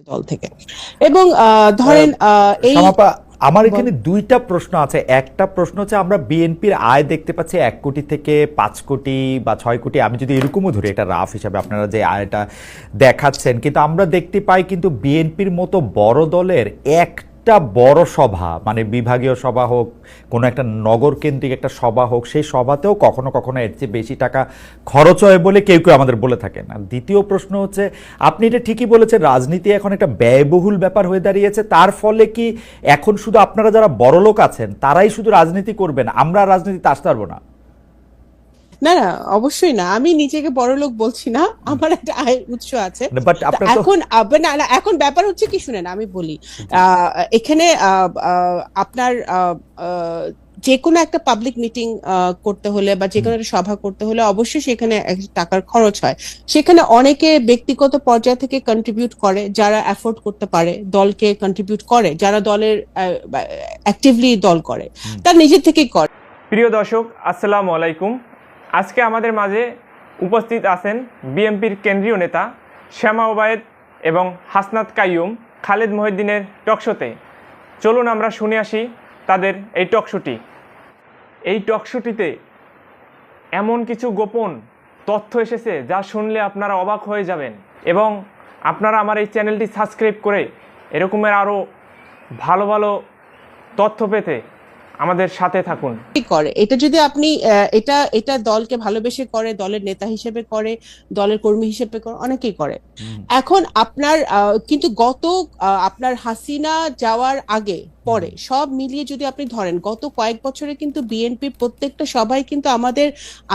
দল থেকে। এবং ধরেন এই সমাপা, আমার এখানে দুইটা প্রশ্ন আছে। একটা প্রশ্ন হচ্ছে, আমরা বিএনপির আয় দেখতে পাচ্ছি 1 কোটি থেকে 5 কোটি বা 6 কোটি, আমি যদি এরকমও ধরি, এটা রাফ হিসাবে আপনারা যে আয়টা দেখাচ্ছেন, কিন্তু আমরা দেখতে পাই কিন্তু বিএনপির মতো বড় দলের একটা বড় সভা, মানে বিভাগীয় সভা হোক, কোনো একটা নগর কেন্দ্রিক একটা সভা হোক, সেই সভাতেও কখনো কখনো এর চেয়ে বেশি টাকা খরচ হয় বলে কেউ কেউ আমাদের বলে থাকেন। আর দ্বিতীয় প্রশ্ন হচ্ছে, আপনি এটা ঠিকই বলেছেন, রাজনীতি এখন একটা ব্যয়বহুল ব্যাপার হয়ে দাঁড়িয়েছে। তার ফলে কি এখন শুধু আপনারা যারা বড় লোক আছেন তারাই শুধু রাজনীতি করবেন, আমরা রাজনীতিতে আসতে পারবো না? না না, অবশ্যই না, আমি নিজেকে বড় লোক বলছি না, আমার একটা আয়ের উৎস আছে। বাট তো আপনার তো এখন না না, এখন ব্যাপার হচ্ছে কি, শুনেন আমি বলি। এখানে আপনার যে কোনো একটা পাবলিক মিটিং করতে হলে বা যে কোনো একটা সভা করতে হলে অবশ্যই সেখানে টাকার খরচ হয়। সেখানে অনেকে ব্যক্তিগত পর্যায় থেকে কন্ট্রিবিউট করে, যারা অ্যাফোর্ড করতে পারে দলকে কন্ট্রিবিউট করে, যারা দলের অ্যাক্টিভলি দল করে, তার নিজের থেকেই করে। প্রিয় দর্শক, আসসালামু আলাইকুম। আজকে আমাদের মাঝে উপস্থিত আছেন বিএনপির কেন্দ্রীয় নেতা শ্যামা ওবায়েদ এবং হাসনাত কাইয়ুম খালেদ মহিউদ্দিনের টকশোতে। চলুন আমরা শুনে আসি তাদের এই টকশোটি। এই টকশোটিতে এমন কিছু গোপন তথ্য এসেছে যা শুনলে আপনারা অবাক হয়ে যাবেন, এবং আপনারা আমার এই চ্যানেলটি সাবস্ক্রাইব করে এরকমের আরও ভালো ভালো তথ্য পেতে আমাদের সাথে থাকুন। করে এটা যদি আপনি এটা এটা দলকে ভালোবেসে করে, দলের নেতা হিসেবে করে, দলের কর্মী হিসেবে করে, অনেকেই করে। এখন আপনার কিন্তু আপনার হাসিনা যাওয়ার আগে পরে সব মিলিয়ে যদি আপনি ধরেন, গত কয়েক বছরে কিন্তু বিএনপি প্রত্যেকটা সবাই কিন্তু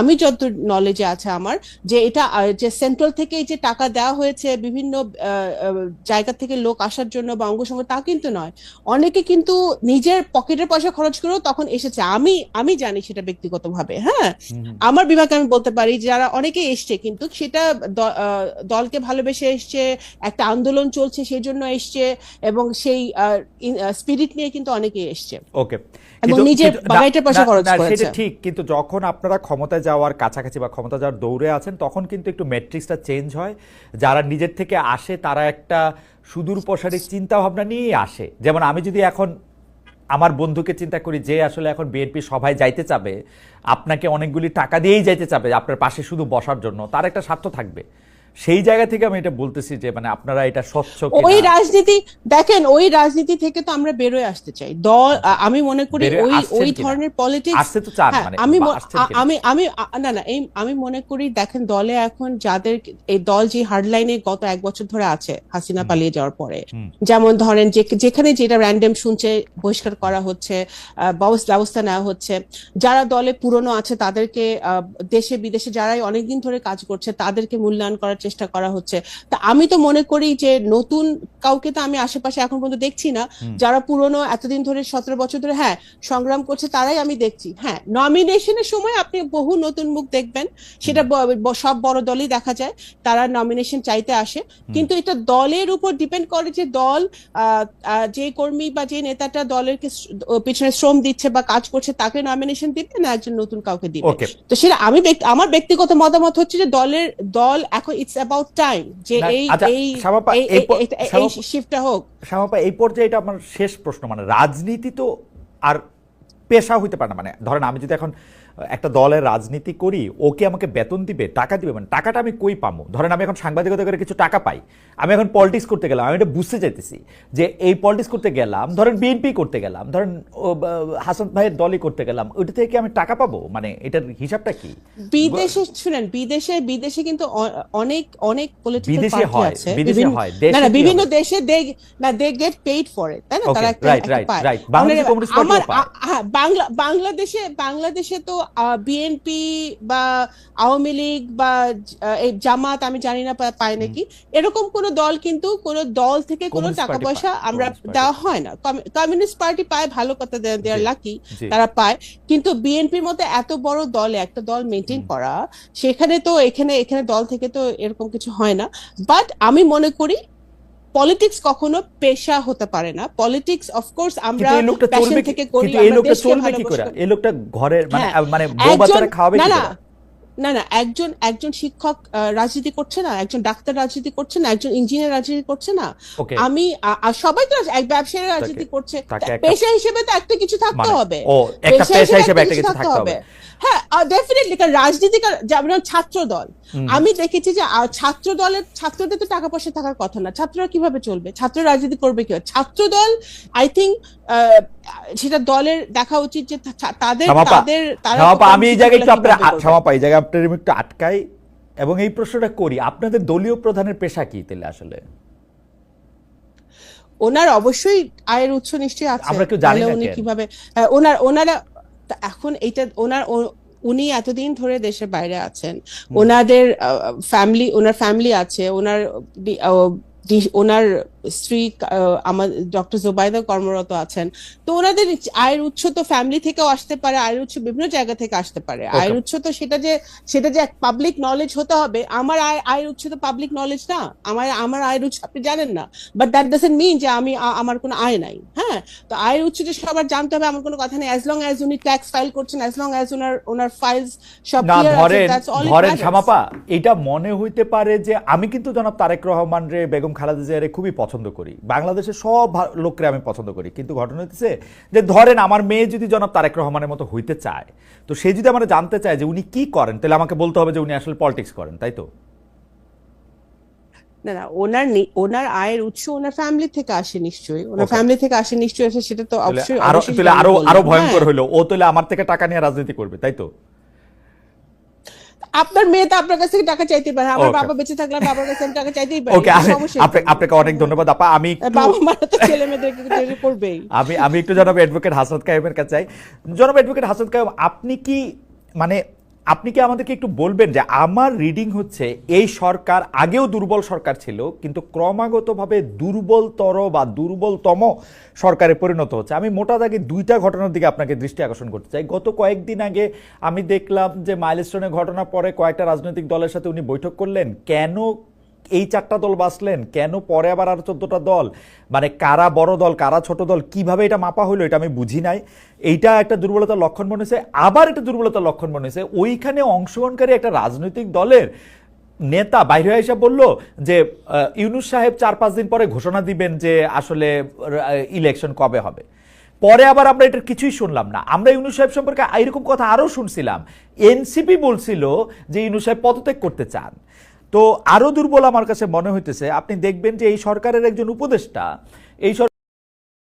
আমি যত নলেজে আছে আমার, যে এটা যে সেন্ট্রাল থেকে যে টাকা দেওয়া হয়েছে বিভিন্ন জায়গা থেকে লোক আসার জন্য বা অঙ্গ সঙ্গ, তা কিন্তু নয়। অনেকে কিন্তু নিজের পকেটের পয়সা খরচ করেও তখন এসেছে। আমি জানি সেটা ব্যক্তিগতভাবে। হ্যাঁ, আমার বিভাগে আমি বলতে পারি যারা অনেকে এসছে, কিন্তু সেটা দলকে ভালোবেসে এসছে, একটা আন্দোলন চলছে সেই জন্য এসছে, এবং সেই স্পিরিট নিয়ে কিন্তু অনেকে এসছে। ওকে, এবং নিজের বাগাইটের পয়সা খরচ করেছে। সেটা ঠিক, কিন্তু যখন আপনারা ক্ষমতায় যাওয়ার কাছাকাছি বা ক্ষমতা যাওয়ার দৌড়ে আছেন, তখন কিন্তু একটু ম্যাট্রিক্সটা চেঞ্জ হয়। যারা নিজের থেকে আসে তারা একটা সুদূর প্রসারী চিন্তা ভাবনা নিয়েই আসে। যেমন আমি যদি এখন আমার বন্ধুকে চিন্তা করি, যে আসলে এখন বিএনপি সভায় যাইতে চাবে, আপনাকে অনেকগুলি টাকা দিয়েই যাইতে চাবে আপনার পাশে শুধু বসার জন্য, তার একটা স্বার্থ থাকবে। সেই জায়গা থেকে আমি এটা বলতেছি যে মানে আপনারা এটা স্বচ্ছ ওই রাজনীতি দেখেন, ওই রাজনীতি থেকে তো আমরা বেরোয় আসতে চাই। আমি মনে করি ওই ধরনের পলিটিক্স আসছে তো চান, মানে আমি মনে করি, দেখেন দলে এখন যাদের এই দল যে হার্ডলাইনে গত 1 বছর ধরে আছে হাসিনা পালিয়ে যাওয়ার পরে, যেমন ধরেন যেখানে যেটা র্যান্ডম শুনছে বহিষ্কার করা হচ্ছে, ব্যবস্থা নেওয়া হচ্ছে। যারা দলে পুরনো আছে তাদেরকে, দেশে বিদেশে যারাই অনেকদিন ধরে কাজ করছে তাদেরকে মূল্যায়ন করার চেষ্টা করা হচ্ছে। তা আমি তো মনে করি যে নতুন কাউকে তো আমি আশেপাশে এখন পর্যন্ত দেখছি না। যারা পুরনো এতদিন ধরে 17 বছর ধরে সংগ্রাম করছে তারাই আমি দেখছি। হ্যাঁ, নমিনেশনের সময় আপনি বহু নতুন মুখ দেখবেন, সেটা সব বড় দলই দেখা যায়, তারা নমিনেশন চাইতে আসে। কিন্তু এটা দলের উপর ডিপেন্ড করে যে দল যে কর্মী বা যে নেতাটা দলের পিছনে শ্রম দিচ্ছে বা কাজ করছে তাকে নমিনেশন দিবে না একজন নতুন কাউকে দিবে। তো সেটা আমার ব্যক্তিগত মতামত হচ্ছে যে দল এখন ইটস অ্যাবাউট টাইম যে এই শিফটটা হোক। শ্যামাপা, এই পর্যায়ে এটা আমার শেষ প্রশ্ন, মানে রাজনীতি তো আর পেশা হইতে পারে না। মানে ধরেন আমি যদি এখন একটা দলের রাজনীতি করি, ওকে আমাকে বেতন দিবে, টাকা দিবে, মানে টাকাটা আমি কই পাবো? ধরেন আমি এখন সাংবাদিকতা করে কিছু টাকা পাই, আমি এখন পলিটিক্স করতে গেলাম, আমি এটা বুঝতে চাইতেছি যে এই পলিটিক্স করতে গেলাম, ধরেন বিএনপি করতে গেলাম, ধরেন হাসান ভাইয়ের দলই করতে গেলাম, ওইটা থেকে আমি টাকা পাবো? মানে এটার হিসাবটা কি? বিদেশে শুনেন, বিদেশে কিন্তু অনেক অনেক পলিটিক্যাল পার্টি আছে, বিভিন্ন দেশে they get paid for it, তাই না? তারা বাংলাদেশে তো বিএনপি বা আওয়ামী লীগ বা এই জামাত, আমি জানি না পায় নাকি, এরকম কোন দল কিন্তু কোন দল থেকে কোনো টাকা পয়সা আমরা দেওয়া হয় না। কমিউনিস্ট পার্টি পায়, ভালো কথা, দেয়ার লাকি, তারা পায়। কিন্তু বিএনপির মতো এত বড় দলে একটা দল মেনটেন করা, সেখানে তো এখানে দল থেকে তো এরকম কিছু হয় না। বাট আমি মনে করি পলিটিক্স কখনো পেশা হতে পারে না। পলিটিক্স অফকোর্স আমরা প্যাশন থেকে করি। এই লোকটা চলবে কি করে? এই লোকটা ঘরের মানে বউ বাচ্চারা খাওয়াবে কি করে? না একজন শিক্ষক রাজনীতি করছে না, একজন ডাক্তার রাজনীতি করছে না, একজন ইঞ্জিনিয়ার রাজনীতি করছে না। ওকে, আমি সবাই তো এক ব্যবসায়ী রাজনীতি করছে, তাকে একটা পেশা হিসেবে তো একটা কিছু থাকতে মানে হবে। ও একটা পেশা হিসেবে একটা কিছু থাকতে হবে। হ্যাঁ ডেফিনেটলি, কারণ রাজনীতি যেমন ছাত্র দল, আমি দেখেছি যে ছাত্র দলের ছাত্রদের তো টাকা পয়সা থাকার কথা না, ছাত্ররা কিভাবে চলবে, ছাত্র রাজনীতি করবে কিভাবে? ছাত্র দল আই থিঙ্ক সেটা দলের দেখা উচিত যে তাদের আমি এই জায়গায় একটু আপনার এই জায়গায় আপনার একটু আটকাই এবং এই প্রশ্নটা করি, আপনাদের দলীয় প্রধানের পেশা কি তাহলে আসলে? ওনার অবশ্যই আয়ের উৎস নিশ্চয়ই আছে, আমরা কেউ জানি না উনি কেন? কিভাবে ওনারা এখন এইটা উনি এতদিন ধরে দেশের বাইরে আছেন, ওনার ফ্যামিলি আছে, ওনার স্ত্রী আমার ডক্টর জুবাইদা কর্মরত আছেন, তো ওনাদের আয়ের উৎস তো ফ্যামিলি থেকেও আসতে পারে, আয়ের উৎস বিভিন্ন জায়গা থেকে আসতে পারে। আয়ের উৎস তো সেটা যে পাবলিক নলেজ হতে হবে, আমার আয়ের উৎস তো পাবলিক নলেজ না, আমার আয়ের উৎস আপনি জানেন না, বাট দ্যাট ডাজন্ট মিন যে আমার কোনো আয় নাই। হ্যাঁ, তো আয়ের উৎস যে সবার জানতে হবে আমার কোনো কথা নেই, অ্যাজ লং অ্যাজ উনি ট্যাক্স ফাইল করছেন, অ্যাজ লং অ্যাজ ওনার ফাইলস সব ক্লিয়ার আছে, দ্যাটস অল ইট ম্যাটার্স। শামাপা, এটা মনে হইতে পারে যে আমি কিন্তু জনাব তারেক রহমান রে, বেগম খালেদা জিয়ারে খুবই পছন্দ করি, বাংলাদেশের সব লোককে আমি পছন্দ করি, কিন্তু ঘটনা হচ্ছে যে ধরেন আমার মেয়ে যদি জনাব তারেক রহমানের মতো হইতে চায়, তো সে যদি আমরা জানতে চায় যে উনি কি করেন, তাহলে আমাকে বলতে হবে যে উনি আসলে পলিটিক্স করেন, তাই তো? না ওনার আয়ের উৎস ওনার ফ্যামিলি থেকে আসে নিশ্চয়ই, ওনার ফ্যামিলি থেকে আসে নিশ্চয়ই, সেটা তো অবশ্যই আরো ভয়ঙ্কর হলো, ও তাহলে আমার থেকে টাকা নিয়ে রাজনীতি করবে, তাই তো? আপনার মেয়ে তো আপনার কাছ থেকে টাকা চাইতে পারে, আমার বাবা বেঁচে থাকলে বাবার কাছে আমি টাকা চাইতেই পারি। ওকে, আপনাকে অনেক ধন্যবাদ আপা। আমি বাবা মারা তো ছেলে মেয়েদেরকে করবেই। আমি একটু জনাব অ্যাডভোকেট হাসনাত কাইয়ুমের কাছে চাই। জনাব অ্যাডভোকেট হাসনাত কাইয়ুম, আপনি কি আমাদেরকে একটু বলবেন যে আমার রিডিং হচ্ছে এই সরকার আগেও দুর্বল সরকার ছিল, কিন্তু ক্রমাগতভাবে দুর্বলতর বা দুর্বলতম সরকারে পরিণত হচ্ছে। আমি মোটা দাগে দুইটা ঘটনার দিকে আপনাকে দৃষ্টি আকর্ষণ করতে চাই। গত কয়েকদিন আগে আমি দেখলাম যে মাইলস্টোনের ঘটনা পরে কয়েকটা রাজনৈতিক দলের সাথে উনি বৈঠক করলেন। কেন এই 4টা দল বাঁচলেন, কেন পরে আবার আরো 14টা দল, মানে কারা বড় দল কারা ছোট দল, কিভাবে এটা মাপা হলো এটা আমি বুঝি নাই। এইটা একটা দুর্বলতার লক্ষণ মনে হয়েছে। আবার একটা দুর্বলতার লক্ষণ মনে হয়েছে, ওইখানে অংশগ্রহণকারী একটা রাজনৈতিক দলের নেতা বাইরে এসে বলল যে ইউনূস সাহেব 4-5 দিন পরে ঘোষণা দিবেন যে আসলে ইলেকশন কবে হবে। পরে আবার আমরা এটার কিছুই শুনলাম না। আমরা ইউনূস সাহেব সম্পর্কে এরকম কথা আরও শুনছিলাম, এনসিপি বলছিল যে ইউনূস সাহেব পদত্যাগ করতে চান। তো আরো দুর্বল আমার কাছে মনে হইতেছে, আপনি দেখবেন যে এই সরকারের একজন উপদেষ্টা, এই